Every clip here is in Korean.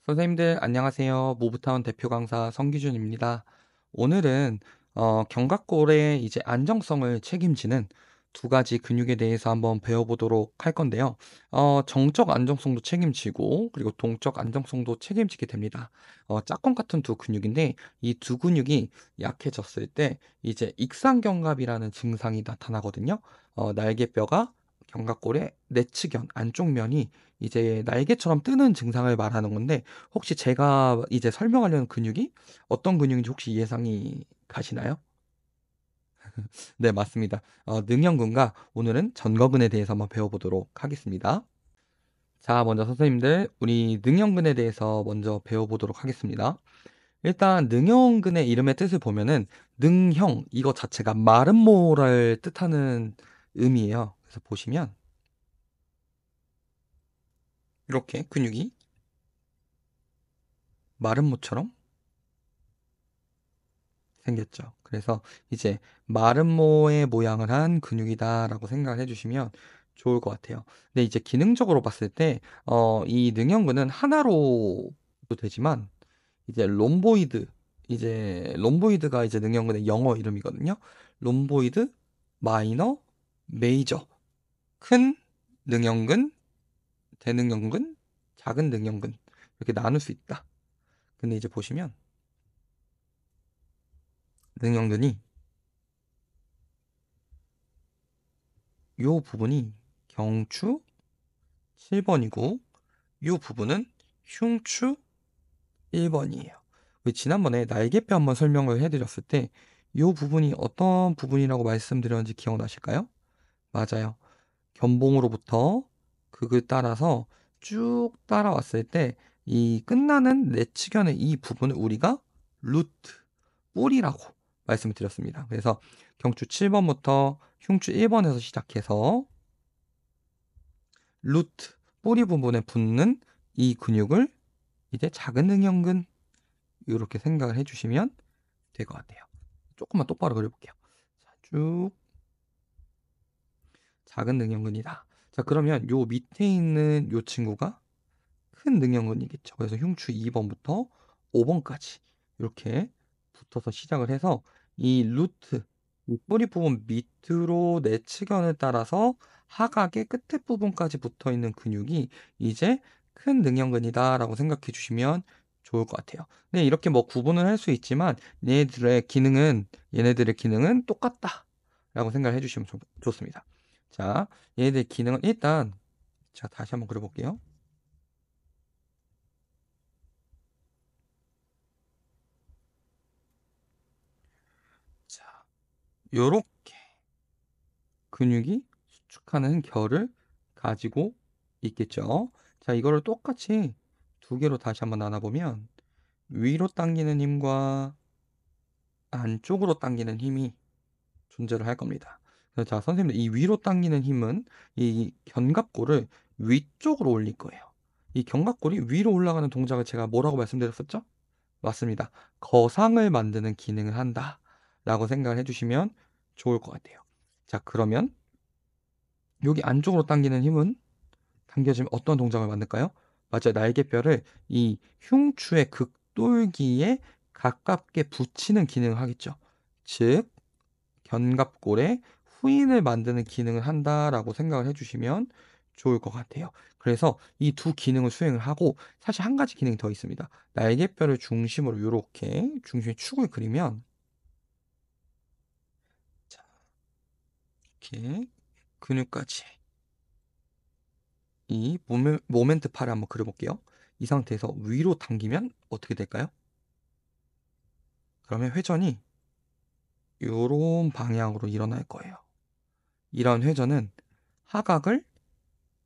선생님들 안녕하세요. 모브타운 대표 강사 성기준입니다. 오늘은 견갑골의 이제 안정성을 책임지는 두 가지 근육에 대해서 한번 배워보도록 할 건데요. 정적 안정성도 책임지고 그리고 동적 안정성도 책임지게 됩니다. 짝꿍 같은 두 근육인데 이 두 근육이 약해졌을 때 이제 익상견갑이라는 증상이 나타나거든요. 날개뼈가 견갑골의 내측면 안쪽 면이 이제 날개처럼 뜨는 증상을 말하는 건데 혹시 제가 이제 설명하려는 근육이 어떤 근육인지 혹시 예상이 가시나요? 네, 맞습니다. 능형근과 오늘은 전거근에 대해서 한번 배워보도록 하겠습니다. 자, 먼저 선생님들, 우리 능형근에 대해서 먼저 배워보도록 하겠습니다. 일단 능형근의 이름의 뜻을 보면은 능형 이거 자체가 마른 모를 뜻하는 의미예요. 그래서 보시면 이렇게 근육이 마른 모처럼 생겼죠. 그래서 이제 마름모의 모양을 한 근육이다라고 생각을 해주시면 좋을 것 같아요. 근데 이제 기능적으로 봤을 때, 이 능형근은 하나로도 되지만, 이제 롬보이드가 이제 능형근의 영어 이름이거든요. 롬보이드, 마이너, 메이저, 큰 능형근, 대능형근, 작은 능형근 이렇게 나눌 수 있다. 근데 이제 보시면 능형근이 요 부분이 경추 7번이고 요 부분은 흉추 1번이에요. 지난번에 날개뼈 한번 설명을 해드렸을 때 요 부분이 어떤 부분이라고 말씀드렸는지 기억나실까요? 맞아요. 견봉으로부터 극을 따라서 쭉 따라왔을 때 이 끝나는 내측면의 이 부분을 우리가 루트, 뿌리라고 말씀을 드렸습니다. 그래서 경추 7번부터 흉추 1번에서 시작해서 루트, 뿌리 부분에 붙는 이 근육을 이제 작은 능형근 이렇게 생각을 해주시면 될 것 같아요. 조금만 똑바로 그려볼게요. 자, 쭉 작은 능형근이다. 자, 그러면 요 밑에 있는 요 친구가 큰 능형근이겠죠. 그래서 흉추 2번부터 5번까지 이렇게 붙어서 시작을 해서 이 루트, 이 뿌리 부분 밑으로 내측면을 따라서 하각의 끝에 부분까지 붙어 있는 근육이 이제 큰 능형근이다라고 생각해 주시면 좋을 것 같아요. 네, 이렇게 뭐 구분을 할 수 있지만 얘네들의 기능은 똑같다라고 생각을 해주시면 좋습니다. 자, 얘네들의 기능은 일단 자 다시 한번 그려볼게요. 자, 요렇게 근육이 수축하는 결을 가지고 있겠죠. 자, 이거를 똑같이 두 개로 다시 한번 나눠보면 위로 당기는 힘과 안쪽으로 당기는 힘이 존재를 할 겁니다. 그래서 자, 선생님들 이 위로 당기는 힘은 이 견갑골을 위쪽으로 올릴 거예요. 이 견갑골이 위로 올라가는 동작을 제가 뭐라고 말씀드렸었죠? 맞습니다. 거상을 만드는 기능을 한다라고 생각을 해주시면 좋을 것 같아요. 자, 그러면 여기 안쪽으로 당기는 힘은 당겨지면 어떤 동작을 만들까요? 맞아요. 날개뼈를 이 흉추의 극돌기에 가깝게 붙이는 기능을 하겠죠. 즉, 견갑골에 후인을 만드는 기능을 한다라고 생각을 해주시면 좋을 것 같아요. 그래서 이 두 기능을 수행을 하고 사실 한 가지 기능이 더 있습니다. 날개뼈를 중심으로 이렇게 중심에 축을 그리면 자, 이렇게 근육까지 이 모멘트 팔을 한번 그려볼게요. 이 상태에서 위로 당기면 어떻게 될까요? 그러면 회전이 이런 방향으로 일어날 거예요. 이런 회전은 하각을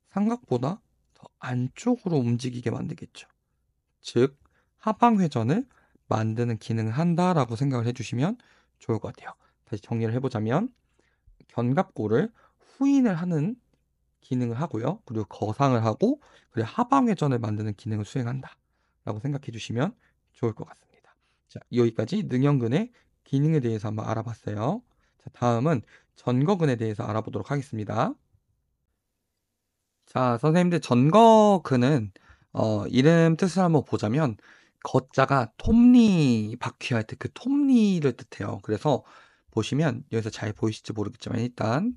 삼각보다 더 안쪽으로 움직이게 만들겠죠. 즉, 하방 회전을 만드는 기능을 한다라고 생각을 해주시면 좋을 것 같아요. 다시 정리를 해보자면 견갑골을 후인을 하는 기능을 하고요. 그리고 거상을 하고 그리고 하방 회전을 만드는 기능을 수행한다. 라고 생각해 주시면 좋을 것 같습니다. 자, 여기까지 능형근의 기능에 대해서 한번 알아봤어요. 자, 다음은 전거근에 대해서 알아보도록 하겠습니다. 자, 선생님들 전거근은 이름 뜻을 한번 보자면 거자가 톱니바퀴 할 때 그 톱니를 뜻해요. 그래서 보시면 여기서 잘 보이실지 모르겠지만 일단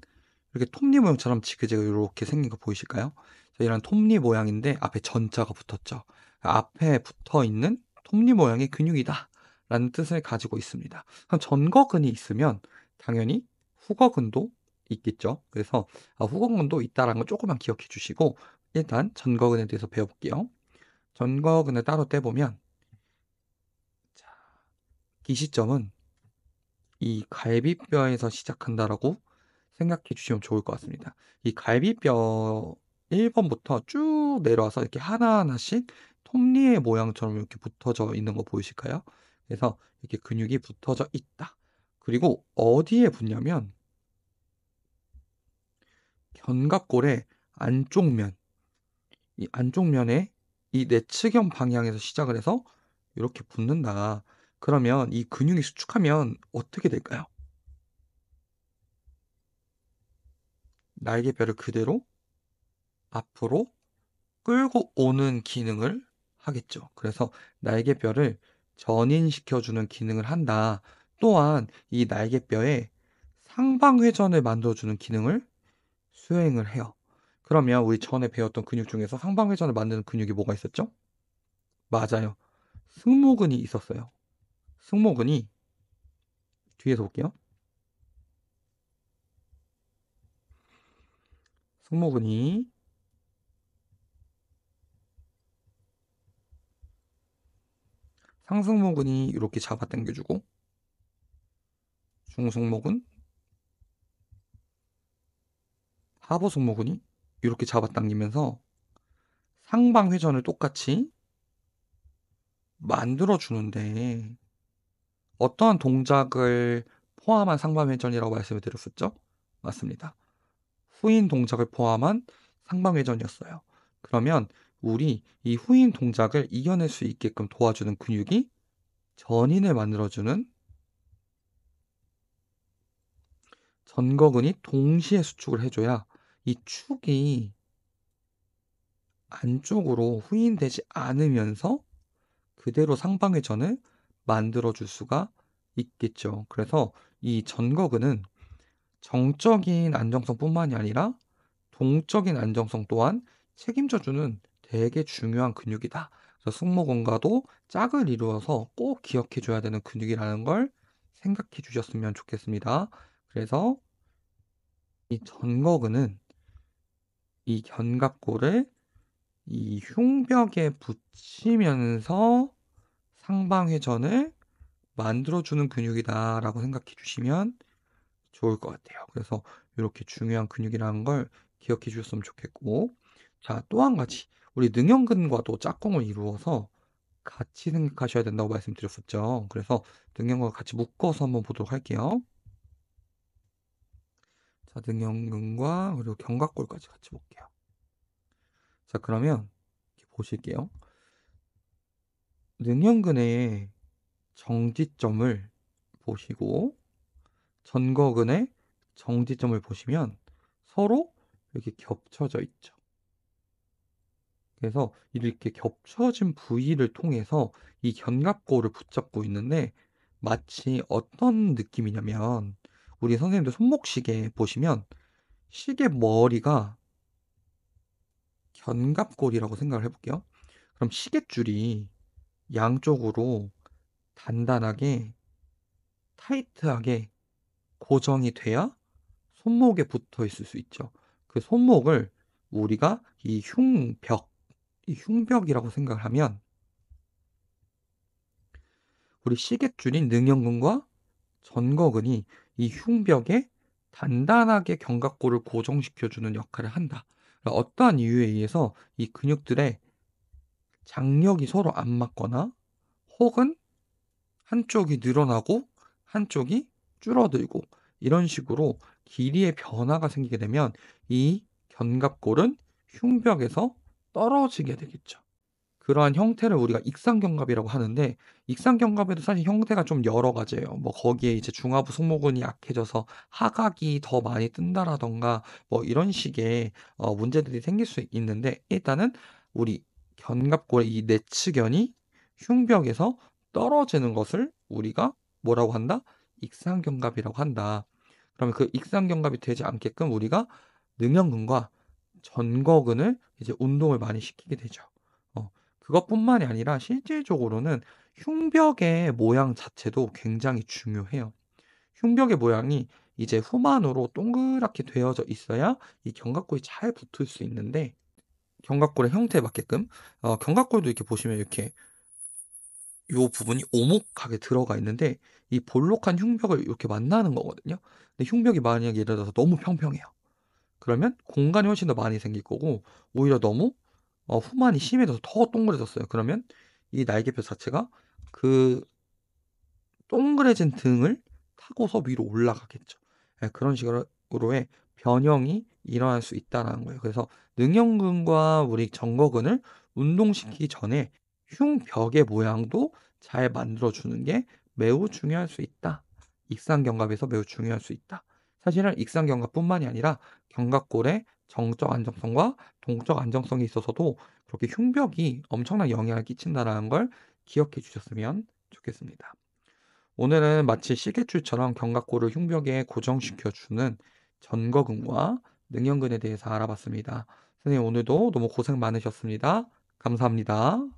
이렇게 톱니 모양처럼 지그재그 요렇게 생긴 거 보이실까요? 이런 톱니 모양인데 앞에 전자가 붙었죠. 앞에 붙어 있는 톱니 모양의 근육이다라는 뜻을 가지고 있습니다. 그럼 전거근이 있으면 당연히 후거근도 있겠죠. 그래서 후거근도 있다라는 걸 조금만 기억해 주시고 일단 전거근에 대해서 배워볼게요. 전거근을 따로 떼보면 자, 이 시점은 이 갈비뼈에서 시작한다라고 생각해 주시면 좋을 것 같습니다. 이 갈비뼈 1번부터 쭉 내려와서 이렇게 하나하나씩 톱니의 모양처럼 이렇게 붙어져 있는 거 보이실까요? 그래서 이렇게 근육이 붙어져 있다. 그리고 어디에 붙냐면 견갑골의 안쪽 면, 이 안쪽 면에 이 내측형 방향에서 시작을 해서 이렇게 붙는다. 그러면 이 근육이 수축하면 어떻게 될까요? 날개뼈를 그대로 앞으로 끌고 오는 기능을 하겠죠. 그래서 날개뼈를 전인시켜주는 기능을 한다. 또한 이 날개뼈에 상방회전을 만들어주는 기능을 수행을 해요. 그러면 우리 전에 배웠던 근육 중에서 상방회전을 만드는 근육이 뭐가 있었죠? 맞아요. 승모근이 있었어요. 승모근이 뒤에서 볼게요. 승모근이 상승모근이 이렇게 잡아당겨주고 중승모근, 하부승모근이 이렇게 잡아당기면서 상방회전을 똑같이 만들어주는데 어떠한 동작을 포함한 상방회전이라고 말씀을 드렸었죠? 맞습니다. 후인 동작을 포함한 상방회전이었어요. 그러면 우리 이 후인 동작을 이겨낼 수 있게끔 도와주는 근육이 전인을 만들어주는 전거근이 동시에 수축을 해줘야 이 축이 안쪽으로 후인되지 않으면서 그대로 상방회전을 만들어줄 수가 있겠죠. 그래서 이 전거근은 정적인 안정성뿐만이 아니라 동적인 안정성 또한 책임져주는 되게 중요한 근육이다. 그래서 승모근과도 짝을 이루어서 꼭 기억해 줘야 되는 근육이라는 걸 생각해 주셨으면 좋겠습니다. 그래서 이 전거근은 이 견갑골을 이 흉벽에 붙이면서 상방회전을 만들어주는 근육이다라고 생각해 주시면 좋을 것 같아요. 그래서 이렇게 중요한 근육이라는 걸 기억해 주셨으면 좋겠고, 자, 또 한 가지. 우리 능형근과도 짝꿍을 이루어서 같이 생각하셔야 된다고 말씀드렸었죠. 그래서 능형근과 같이 묶어서 한번 보도록 할게요. 자, 능형근과 그리고 견갑골까지 같이 볼게요. 자, 그러면 이렇게 보실게요. 능형근의 정지점을 보시고 전거근의 정지점을 보시면 서로 이렇게 겹쳐져 있죠. 그래서 이렇게 겹쳐진 부위를 통해서 이 견갑골을 붙잡고 있는데 마치 어떤 느낌이냐면 우리 선생님들 손목시계 보시면 시계 머리가 견갑골이라고 생각을 해볼게요. 그럼 시계줄이 양쪽으로 단단하게 타이트하게 고정이 돼야 손목에 붙어 있을 수 있죠. 그 손목을 우리가 이 흉벽이라고 생각을 하면 우리 시계줄인 능형근과 전거근이 이 흉벽에 단단하게 견갑골을 고정시켜주는 역할을 한다. 그러니까 어떠한 이유에 의해서 이 근육들의 장력이 서로 안 맞거나 혹은 한쪽이 늘어나고 한쪽이 줄어들고 이런 식으로 길이의 변화가 생기게 되면 이 견갑골은 흉벽에서 떨어지게 되겠죠. 그러한 형태를 우리가 익상견갑이라고 하는데 익상견갑에도 사실 형태가 좀 여러 가지예요. 뭐 거기에 이제 중하부 승모근이 약해져서 하각이 더 많이 뜬다라던가 뭐 이런 식의 문제들이 생길 수 있는데 일단은 우리 견갑골의 이 내측연이 흉벽에서 떨어지는 것을 우리가 뭐라고 한다? 익상견갑이라고 한다. 그러면 그 익상견갑이 되지 않게끔 우리가 능형근과 전거근을 이제 운동을 많이 시키게 되죠. 그것뿐만이 아니라 실질적으로는 흉벽의 모양 자체도 굉장히 중요해요. 흉벽의 모양이 이제 후만으로 동그랗게 되어져 있어야 이 견갑골이 잘 붙을 수 있는데, 견갑골의 형태에 맞게끔 견갑골도 이렇게 보시면 이렇게 요 부분이 오목하게 들어가 있는데, 이 볼록한 흉벽을 이렇게 만나는 거거든요. 근데 흉벽이 만약에 예를 들어서 너무 평평해요. 그러면 공간이 훨씬 더 많이 생길 거고, 오히려 너무 후만이 심해져서 더 동그래졌어요. 그러면 이 날개뼈 자체가 그 동그래진 등을 타고서 위로 올라가겠죠. 예, 그런 식으로의 변형이 일어날 수 있다라는 거예요. 그래서 능형근과 우리 정거근을 운동시키기 전에 흉벽의 모양도 잘 만들어주는 게 매우 중요할 수 있다. 익상견갑에서 매우 중요할 수 있다. 사실은 익상견갑뿐만이 아니라 견갑골의 정적 안정성과 동적 안정성에 있어서도 그렇게 흉벽이 엄청난 영향을 끼친다는 걸 기억해 주셨으면 좋겠습니다. 오늘은 마치 시계줄처럼 견갑골을 흉벽에 고정시켜 주는 전거근과 능형근에 대해서 알아봤습니다. 선생님, 오늘도 너무 고생 많으셨습니다. 감사합니다.